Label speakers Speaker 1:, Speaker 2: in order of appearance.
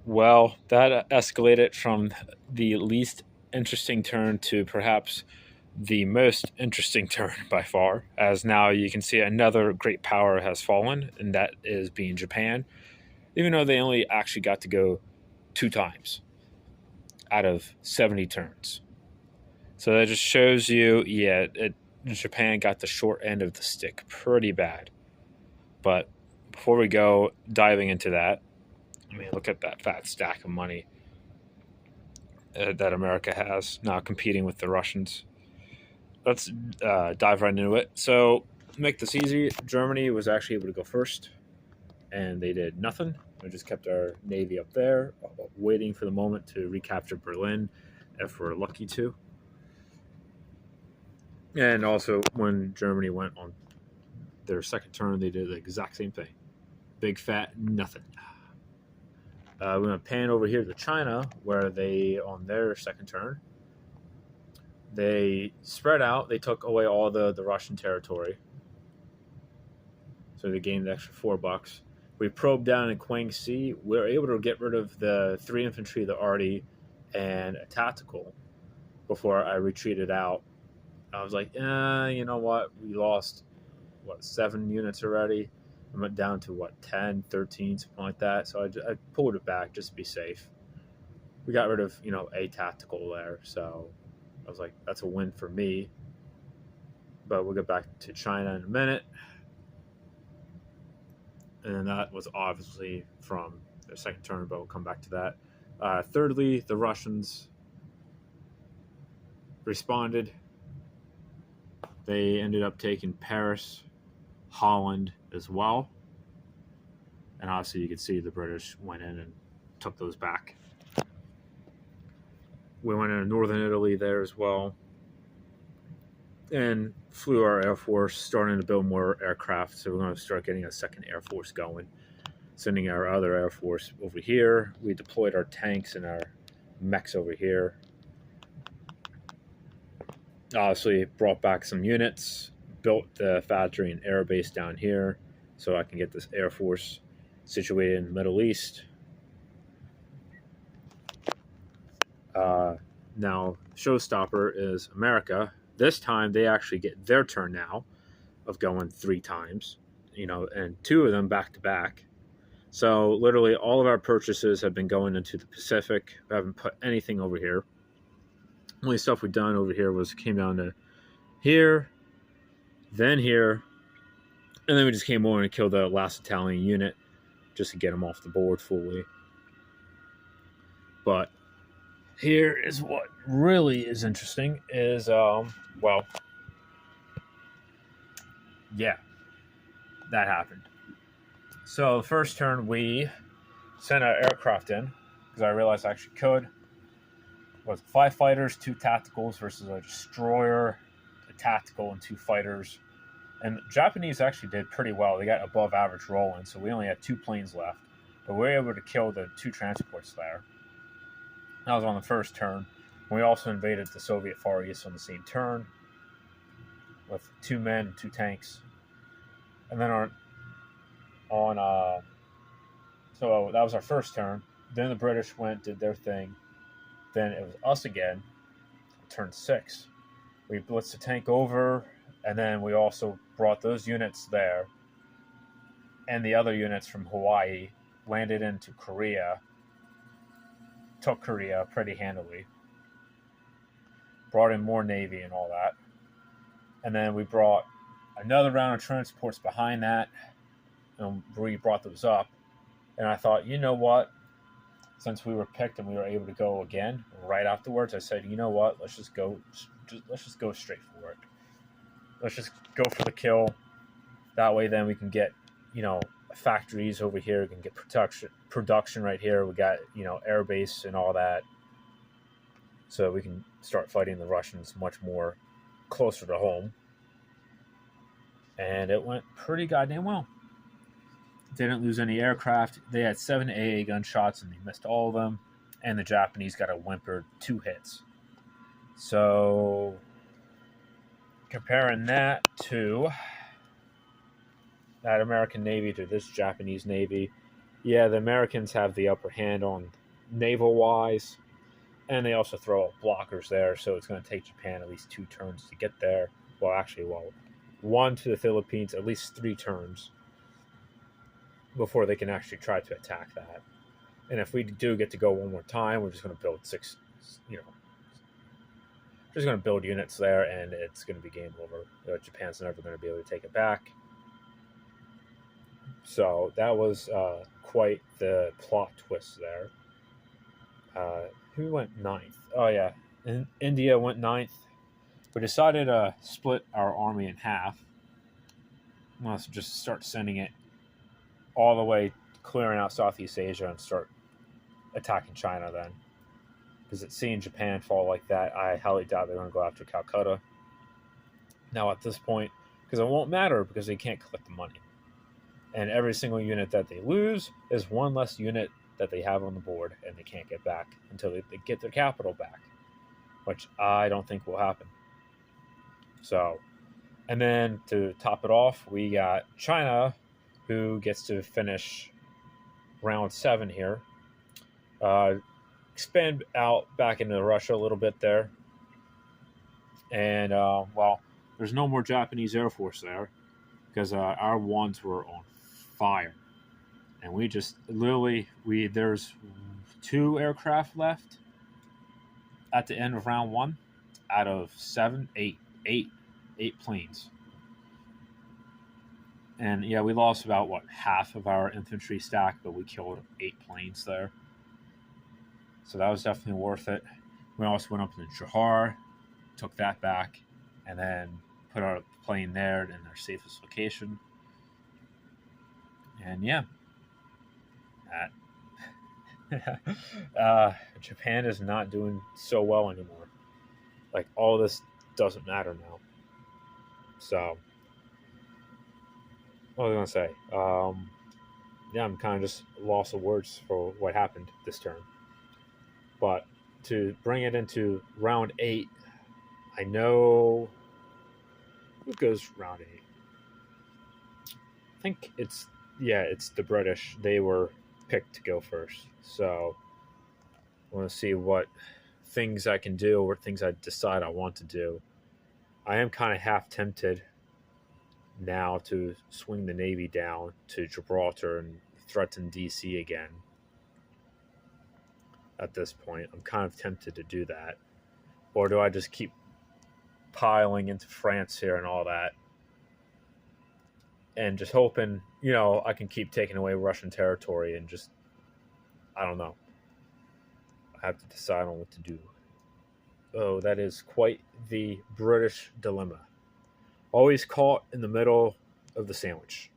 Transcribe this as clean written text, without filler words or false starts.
Speaker 1: Well, that escalated from the least interesting turn to perhaps the most interesting turn by far, as now you can see another great power has fallen, and that is being Japan, even though they only actually got to go two times out of 70 turns. So that just shows you, yeah, Japan got the short end of the stick pretty bad. But before we go diving into that, I mean, look at that fat stack of money that America has now competing with the Russians. Let's dive right into it. So, make this easy, Germany was actually able to go first, and they did nothing. We just kept our navy up there, waiting for the moment to recapture Berlin if we're lucky to. And also, when Germany went on their second turn, they did the exact same thing. Big fat nothing. We're going to pan over here to China, where they, on their second turn, they spread out. They took away all the Russian territory. So they gained the extra $4. We probed down in Kwang Sea. We were able to get rid of the 3 infantry, the arty, and a tactical before I retreated out. I was like, you know what? We lost, 7 units already? I went down to, 10, 13, something like that. So I pulled it back just to be safe. We got rid of, a tactical there. So I was like, that's a win for me. But we'll get back to China in a minute. And that was obviously from their second turn, but we'll come back to that. Thirdly, the Russians responded. They ended up taking Paris, Holland as well. And obviously you could see the British went in and took those back. We went into northern Italy there as well. And flew our Air Force, starting to build more aircraft. So we're going to start getting a second Air Force going. Sending our other Air Force over here. We deployed our tanks and our mechs over here. Obviously brought back some units. Built the factory and air base down here so I can get this Air Force situated in the Middle East. Now, showstopper is America. This time they actually get their turn now of going 3 times, and 2 of them back to back. So literally all of our purchases have been going into the Pacific. We haven't put anything over here. Only stuff we've done over here came down to here, then here, and then we just came over and killed the last Italian unit just to get them off the board fully. But here is what really is interesting is, yeah, that happened. So the first turn we sent our aircraft in because I realized I actually could. Was 5 fighters, 2 tacticals versus a destroyer, a tactical, and 2 fighters. And the Japanese actually did pretty well. They got above average rolling, so we only had 2 planes left. But we were able to kill the 2 transports there. That was on the first turn. We also invaded the Soviet Far East on the same turn with 2 men and 2 tanks. And then so that was our first turn. Then the British did their thing. Then it was us again, turn 6. We blitzed the tank over, and then we also brought those units there. And the other units from Hawaii landed into Korea, took Korea pretty handily, brought in more Navy and all that. And then we brought another round of transports behind that, and we brought those up. And I thought, you know what? Since we were picked and we were able to go again right afterwards, I said, you know what? Let's just go straight for it. Let's just go for the kill. That way, then we can get, factories over here. We can get production right here. We got, air base and all that. So we can start fighting the Russians much more closer to home. And it went pretty goddamn well. Didn't lose any aircraft. They had 7 AA gunshots and they missed all of them. And the Japanese got a whimpered 2 hits. So comparing that to that American Navy to this Japanese Navy, yeah, the Americans have the upper hand on naval-wise. And they also throw up blockers there, so it's going to take Japan at least 2 turns to get there. Well, actually, one to the Philippines, at least 3 turns before they can actually try to attack that. And if we do get to go one more time, we're just going to build 6, just going to build units there, and it's going to be game over. Japan's never going to be able to take it back. So that was quite the plot twist there. Who went 9th? Oh, yeah. India went 9th. We decided to split our army in half. Let's just start sending it all the way, clearing out Southeast Asia and start attacking China then. Because seeing Japan fall like that, I highly doubt they're going to go after Calcutta. Now at this point, because it won't matter because they can't collect the money. And every single unit that they lose is one less unit that they have on the board, and they can't get back until they get their capital back, which I don't think will happen. So, and then to top it off, we got China, who gets to finish round 7 here. Expand out back into Russia a little bit there. And, there's no more Japanese Air Force there because our ones were on fire. And we just literally, there's 2 aircraft left at the end of round 1 out of 8 planes. And yeah, we lost about half of our infantry stack, but we killed 8 planes there. So that was definitely worth it. We also went up to Johar, took that back, and then put our plane there in their safest location. And yeah. Japan is not doing so well anymore. Like, all this doesn't matter now. So, what was I going to say? I'm kind of just lost of words for what happened this turn. But to bring it into round 8, I know who goes round 8. I think it's the British. They were picked to go first. So I want to see what things I can do, what things I decide I want to do. I am kind of half tempted now to swing the Navy down to Gibraltar and threaten DC again. At this point, I'm kind of tempted to do that. Or do I just keep piling into France here and all that? And just hoping, I can keep taking away Russian territory and just, I don't know. I have to decide on what to do. Oh, that is quite the British dilemma. Always caught in the middle of the sandwich.